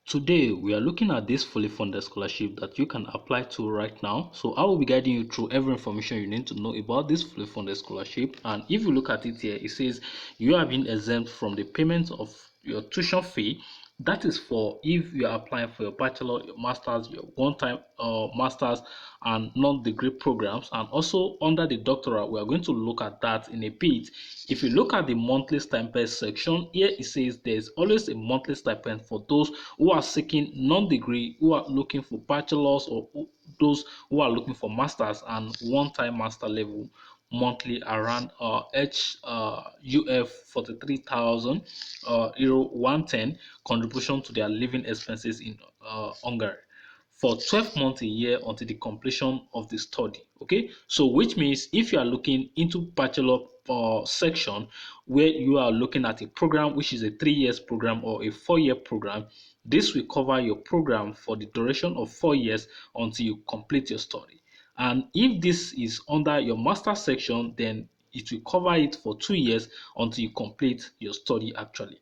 Today, we are looking at this fully funded scholarship that you can apply to right now. So I will be guiding you through every information you need to know about this fully funded scholarship. And if you look at it here, it says you have been exempt from the payment of your tuition fee. That is for if you are applying for your bachelor, your master's, your one-time master's and non-degree programs. And also under the doctoral, we are going to look at that in a bit. If you look at the monthly stipend section, here it says there's always a monthly stipend for those who are seeking non-degree, who are looking for bachelor's, or those who are looking for masters and one-time master level monthly around HUF 43,000 euro 110 contribution to their living expenses in Hungary for 12 months a year until the completion of the study. Okay, so which means if you are looking into bachelor section where you are looking at a program which is a 3 years program or a 4 year program, this will cover your program for the duration of 4 years until you complete your study. And if this is under your master section, then it will cover it for 2 years until you complete your study actually.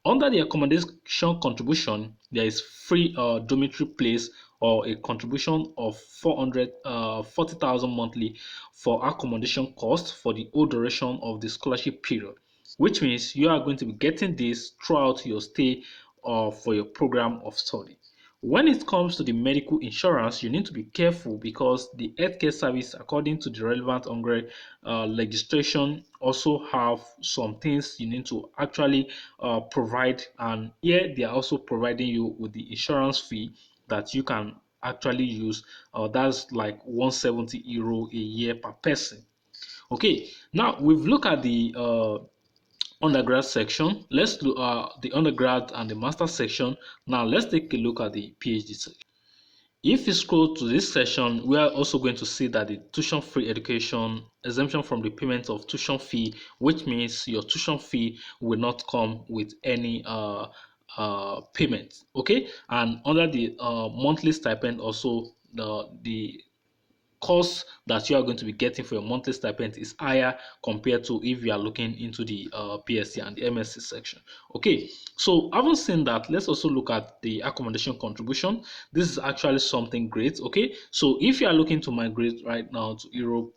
Under the accommodation contribution, there is free dormitory place or a contribution of 40,000 monthly for accommodation costs for the whole duration of the scholarship period, which means you are going to be getting this throughout your stay for your program of study. When it comes to the medical insurance, you need to be careful because the healthcare service, according to the relevant Hungary legislation, also have some things you need to actually provide. And here they are also providing you with the insurance fee that you can actually use. That's like 170 euro a year per person. Okay, now we've looked at the undergrad section. Let's look at the undergrad and the master section. Now let's take a look at the PhD section. If you scroll to this section, we are also going to see that the tuition free education exemption from the payment of tuition fee, which means your tuition fee will not come with any payment. Okay, and under the monthly stipend, also the cost that you are going to be getting for your monthly stipend is higher compared to if you are looking into the BSc and the MSc section. Okay, so having seen that, let's also look at the accommodation contribution. This is actually something great. Okay, so if you are looking to migrate right now to Europe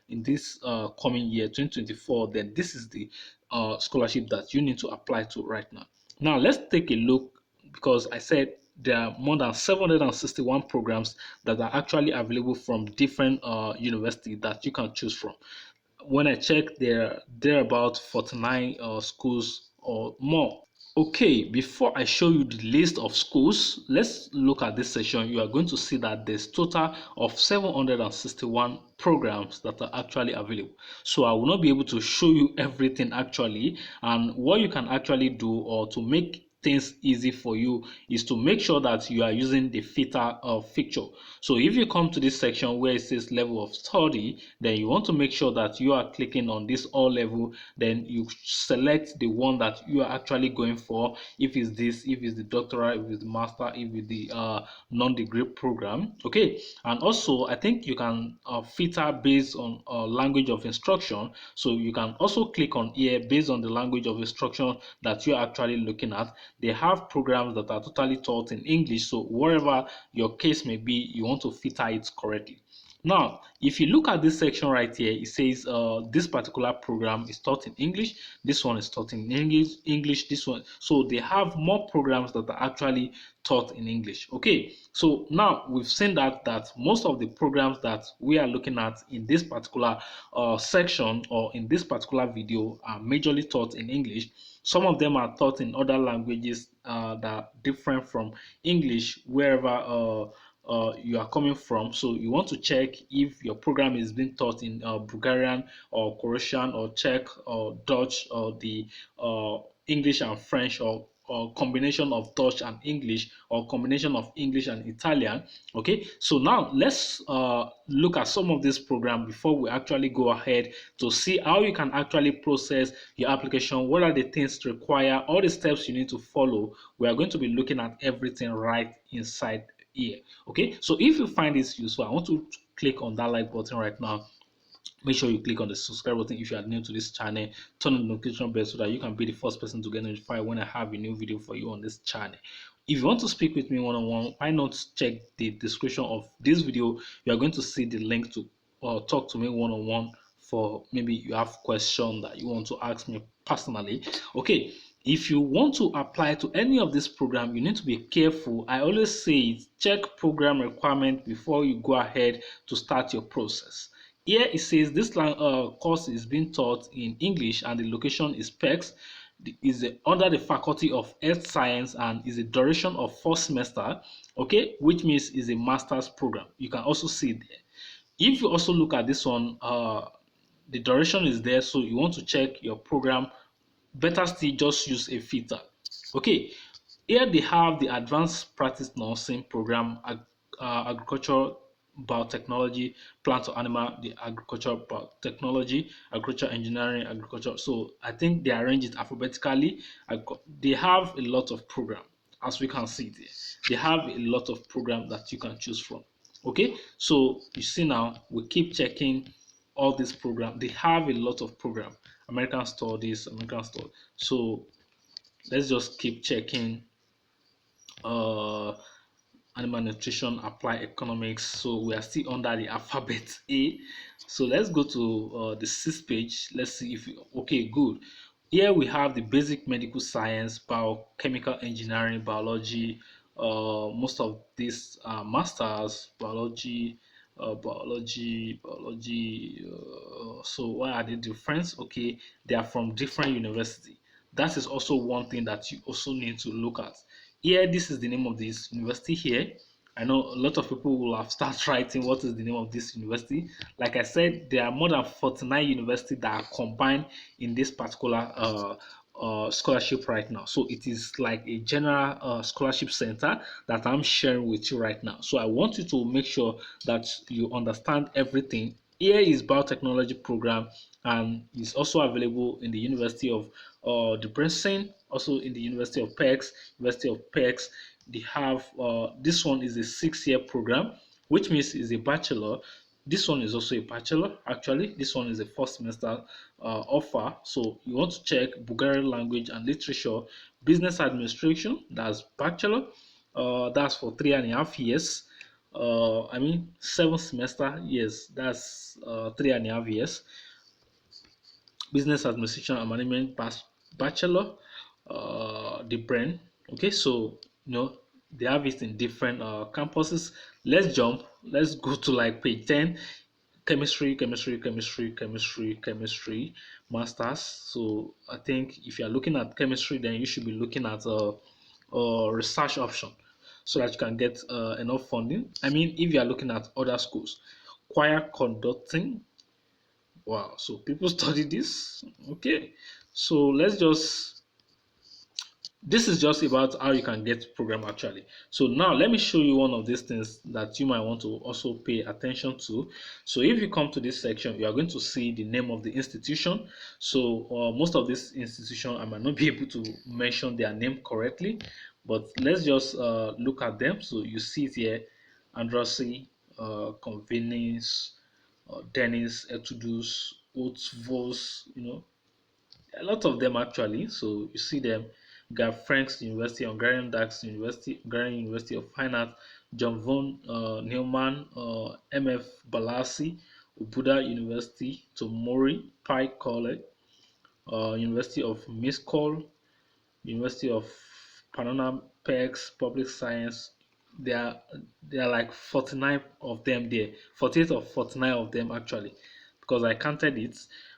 in this coming year 2024, then this is the scholarship that you need to apply to right now. Now let's take a look, because I said there are more than 761 programs that are actually available from different universities that you can choose from. When I check, there are about 49 schools or more. Okay, before I show you the list of schools, let's look at this section. You are going to see that there's total of 761 programs that are actually available. So I will not be able to show you everything actually, and what you can actually do or to make things easy for you is to make sure that you are using the filter feature. So if you come to this section where it says level of study, then you want to make sure that you are clicking on this all level, then you select the one that you are actually going for. If it's this, if it's the doctoral, if it's the master, if it's the non-degree program. Okay, and also I think you can filter based on language of instruction. So you can also click on here based on the language of instruction that you're actually looking at. They have programs that are totally taught in English, so wherever your case may be, you want to filter it correctly. Now, if you look at this section right here, it says this particular program is taught in English, this one is taught in English, this one. So they have more programs that are actually taught in English. Okay, so now we've seen that most of the programs that we are looking at in this particular section or in this particular video are majorly taught in English. Some of them are taught in other languages that are different from English, wherever you are coming from. So you want to check if your program is being taught in Bulgarian or Croatian or Czech or Dutch or the English and French, or combination of Dutch and English, or combination of English and Italian. Okay, so now let's look at some of this program before we actually go ahead to see how you can actually process your application. What are the things to require, all the steps you need to follow. We are going to be looking at everything right inside here. Okay, so if you find this useful, I want to click on that like button right now. Make sure you click on the subscribe button if you are new to this channel. Turn on the notification bell so that you can be the first person to get notified when I have a new video for you on this channel. If you want to speak with me one on one, why not check the description of this video? You are going to see the link to talk to me one on one, for maybe you have question that you want to ask me personally. Okay, if you want to apply to any of this program, you need to be careful. I always say it, check program requirement before you go ahead to start your process. Here it says this course is being taught in English and the location is PEX, is under the Faculty of Earth Science, and is a duration of 4 semester, okay, which means is a master's program. You can also see there. If you also look at this one, the duration is there, so you want to check your program, better still just use a filter. Okay, here they have the advanced practice nursing program, agriculture biotechnology, plant or animal, the agriculture biotechnology, agriculture engineering, agriculture. So I think they arrange it alphabetically. They have a lot of program, as we can see there. They have a lot of program that you can choose from. Okay, so you see now we keep checking all these program. They have a lot of program. American studies, American studies. So let's just keep checking uh animal nutrition, apply economics. So we are still under the alphabet A. So let's go to the sixth page. Let's see if okay, good. Here we have the basic medical science, biochemical engineering, biology. Most of these masters, biology. So why are they different? Okay, they are from different university. That is also one thing that you also need to look at. Here, this is the name of this university here. I know a lot of people will have started writing what is the name of this university. Like I said, there are more than 49 universities that are combined in this particular scholarship right now. So it is like a general scholarship center that I'm sharing with you right now. So I want you to make sure that you understand everything. Here is biotechnology program, and is also available in the University of Debrecen, also in the University of PEX, University of PEX. They have this one is a 6 year program, which means is a bachelor. This one is also a bachelor. Actually, this one is a 1st semester offer. So you want to check Bulgarian language and literature, business administration. That's bachelor. That's for 3.5 years. I mean 7th semester. Yes, that's 3.5 years. Business administration and management bachelor, the brain. Okay, so they have it in different campuses. Let's jump. Let's go to like page 10. Chemistry, masters. So I think if you're looking at chemistry, then you should be looking at a research option, so that you can get enough funding. I mean, if you are looking at other schools, choir conducting. Wow, so people study this. Okay, so let's just, this is just about how you can get program actually. So now let me show you one of these things that you might want to also pay attention to. So if you come to this section, you are going to see the name of the institution. So most of this institution, I might not be able to mention their name correctly, but let's just look at them. So you see it here: Andrassy, Convenience, Dennis, Etudus, Oatvos, a lot of them actually. So you see them. You got Frank's University, Hungarian Dax University, Hungarian University of Fine Art, John von Neumann, MF Balasi, Ubuda University, Tomori, Pike College, University of Miscall, University of Panona, PEX, Public Science. There are there are like 49 of them there, 48 or 49 of them actually, because I counted it.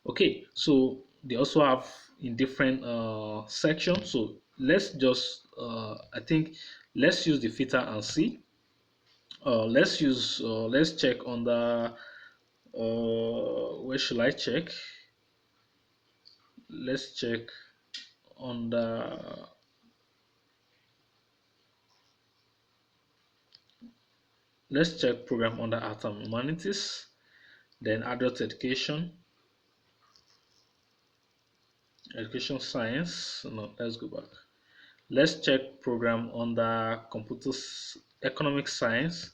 Okay, so they also have in different sections. So let's just I think let's use the filter and see. Let's check on the where should I check? Let's check on the, let's check program under Art and Humanities, then Adult Education Science. No, let's go back. Let's check program under Computer Economic Science.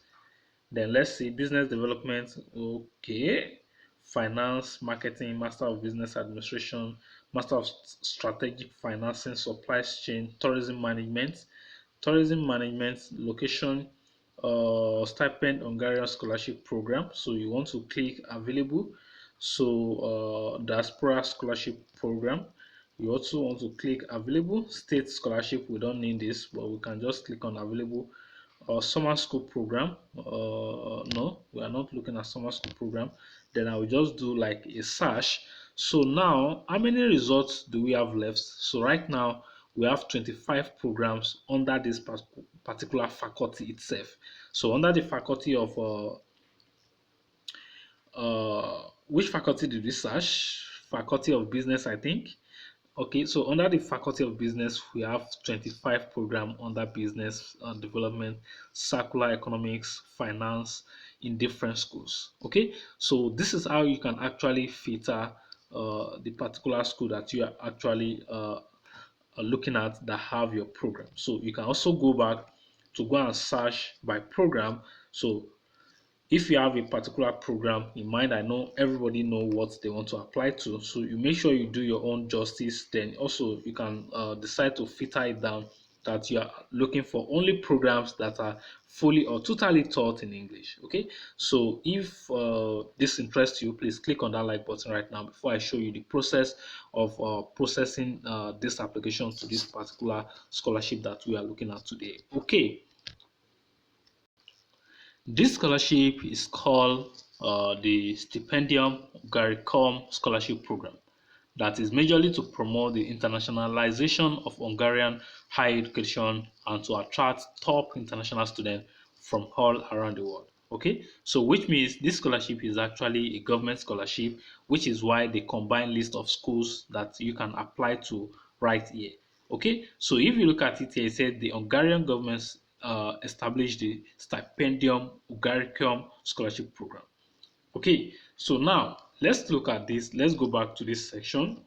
Then let's see Business Development. Okay. Finance, Marketing, Master of Business Administration, Master of Strategic Financing, Supply Chain, Tourism Management, tourism management, location, stipend Hungarian scholarship program. So you want to click available. So diaspora scholarship program. You also want to click available. State scholarship, we don't need this, but we can just click on available. Summer school program. No, we are not looking at summer school program. Then I will just do like a search. So now, how many results do we have left? So right now, we have 25 programs under this particular faculty itself. So under the faculty of which faculty did we search? Faculty of Business, I think. Okay, so under the Faculty of Business, we have 25 program under business development, circular economics, finance in different schools. Okay, so this is how you can actually filter the particular school that you are actually looking at that have your program. So you can also go back to go and search by program. So if you have a particular program in mind, I know everybody know what they want to apply to, so you make sure you do your own justice. Then also you can decide to filter it down that you are looking for only programs that are fully or totally taught in English. Okay, so if this interests you, please click on that like button right now before I show you the process of processing this application to this particular scholarship that we are looking at today. Okay, this scholarship is called the Stipendium Hungaricum Scholarship Program that is majorly to promote the internationalization of Hungarian higher education and to attract top international students from all around the world. Okay, so which means this scholarship is actually a government scholarship, which is why they combine list of schools that you can apply to right here. Okay, so if you look at it here, it said the Hungarian government established the Stipendium Hungaricum Scholarship Program. Okay, so now let's look at this. Let's go back to this section.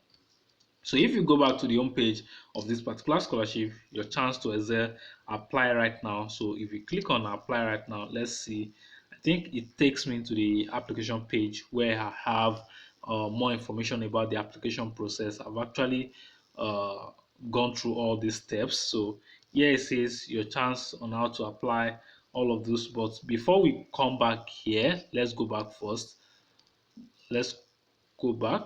So if you go back to the home page of this particular scholarship, your chance to excel, apply right now. So if you click on apply right now, let's see. I think it takes me to the application page where I have more information about the application process. I've actually uh, gone through all these steps. So here it says your chance on how to apply all of those. But before we come back here, let's go back first. Let's go back.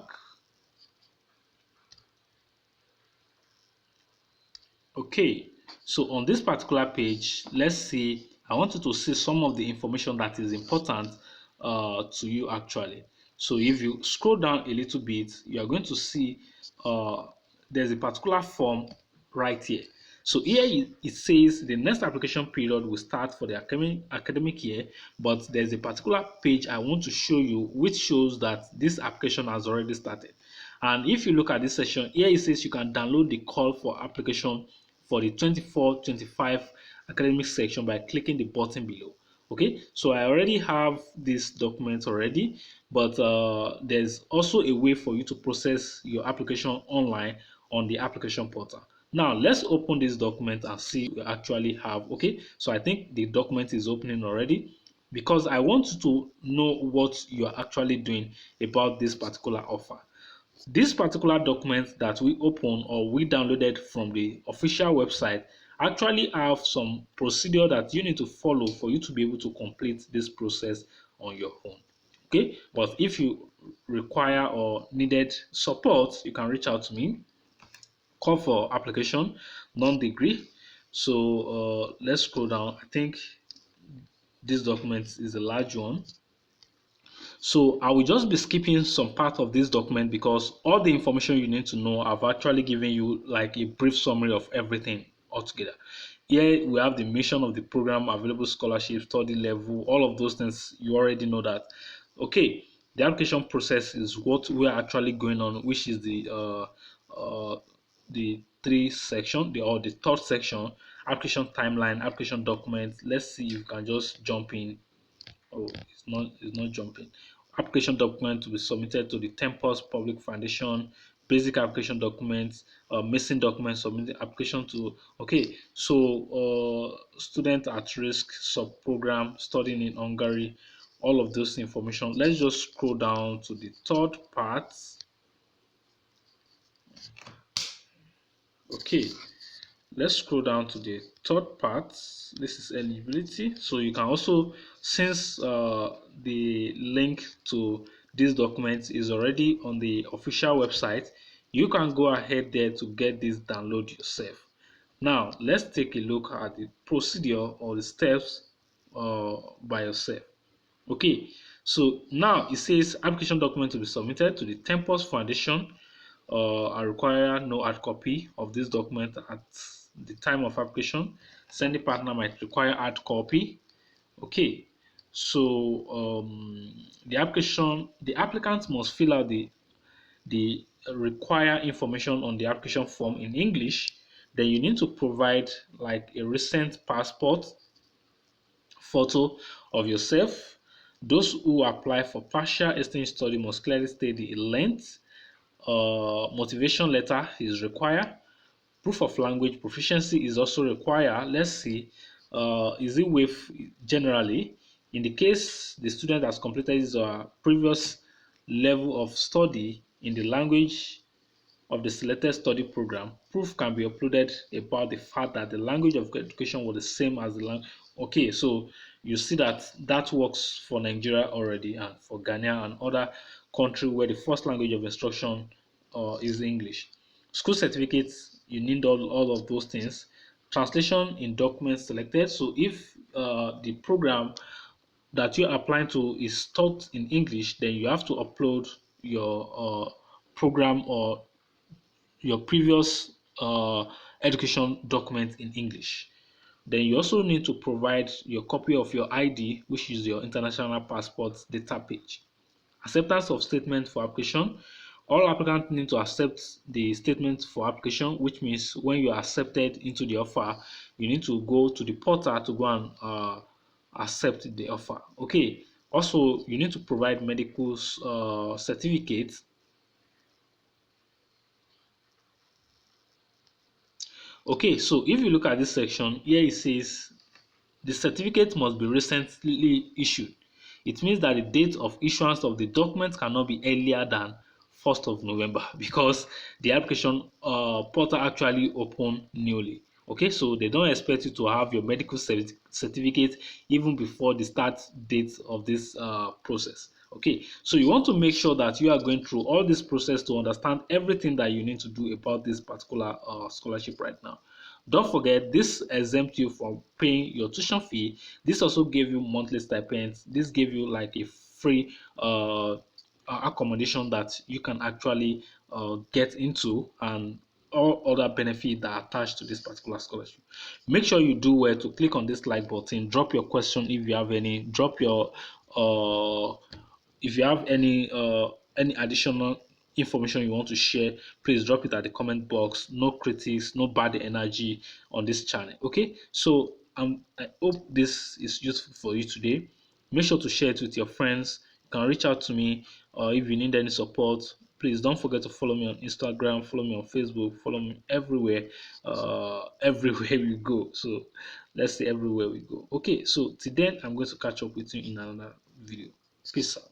Okay, so on this particular page, let's see, I want you to see some of the information that is important to you actually. So if you scroll down a little bit, you are going to see uh, there's a particular form right here. So here it says the next application period will start for the academic year, but there's a particular page I want to show you which shows that this application has already started. And if you look at this section, here it says you can download the call for application for the 24-25 academic section by clicking the button below. Okay, so I already have this document already, but there's also a way for you to process your application online on the application portal. Now let's open this document and see what we actually have. Okay, so I think the document is opening already because I want you to know what you are actually doing about this particular offer. This particular document that we open or we downloaded from the official website actually have some procedure that you need to follow for you to be able to complete this process on your own. Okay, but if you require or needed support, you can reach out to me. Call for application, non-degree. So let's scroll down. I think this document is a large one. So I will just be skipping some part of this document because all the information you need to know, I've actually given you like a brief summary of everything altogether. Here we have the mission of the program, available scholarship, study level, all of those things. You already know that. Okay, the application process is what we are actually going on, which is the three section, or the third section, application timeline, application document. Let's see if you can just jump in. Oh, it's not jumping. Application document to be submitted to the Tempus Public Foundation, basic application documents, missing documents, submitting application to, okay, so student at risk, sub program, studying in Hungary, all of those information. Let's just scroll down to the third part. Okay, Let's scroll down to the third part. This is eligibility. So you can also, since the link to this document is already on the official website, you can go ahead there to get this download yourself. Now, let's take a look at the procedure or the steps by yourself. Okay, so now it says application document to be submitted to the Tempus Foundation. I require no hard copy of this document at the time of application. Sending partner might require hard copy. Okay, so the applicant must fill out the require information on the application form in English. Then you need to provide like a recent passport photo of yourself. Those who apply for partial exchange study must clearly state the length. Motivation letter is required. Proof of language proficiency is also required. Let's see, is it with generally? In the case the student has completed his previous level of study in the language of the selected study program, proof can be uploaded about the fact that the language of education was the same as the language. Okay, so you see that that works for Nigeria already and for Ghana and other countries where the first language of instruction is English. School certificates, you need all of those things. Translation in documents selected. So if the program that you're applying to is taught in English, then you have to upload your program or your previous education document in English. Then you also need to provide your copy of your ID, which is your international passport data page. Acceptance of statement for application. All applicants need to accept the statement for application, which means when you are accepted into the offer, you need to go to the portal to go and accept the offer. Okay. Also, you need to provide medical certificates. Okay, so if you look at this section, here it says the certificate must be recently issued. It means that the date of issuance of the document cannot be earlier than 1st of November because the application portal actually opened newly. Okay, so they don't expect you to have your medical certificate even before the start date of this process. Okay, so you want to make sure that you are going through all this process to understand everything that you need to do about this particular scholarship right now. Don't forget, this exempt you from paying your tuition fee. This also gave you monthly stipends. This gave you like a free accommodation that you can actually get into and all other benefits that are attached to this particular scholarship. Make sure you do well to click on this like button. Drop your question if you have any. Drop your uh, if you have any additional information you want to share, please drop it at the comment box. No critics, no bad energy on this channel. Okay, so I hope this is useful for you today. Make sure to share it with your friends. You can reach out to me if you need any support. Please don't forget to follow me on Instagram, follow me on Facebook, follow me everywhere, everywhere we go. So let's say everywhere we go. Okay, so till then, I'm going to catch up with you in another video. Peace out.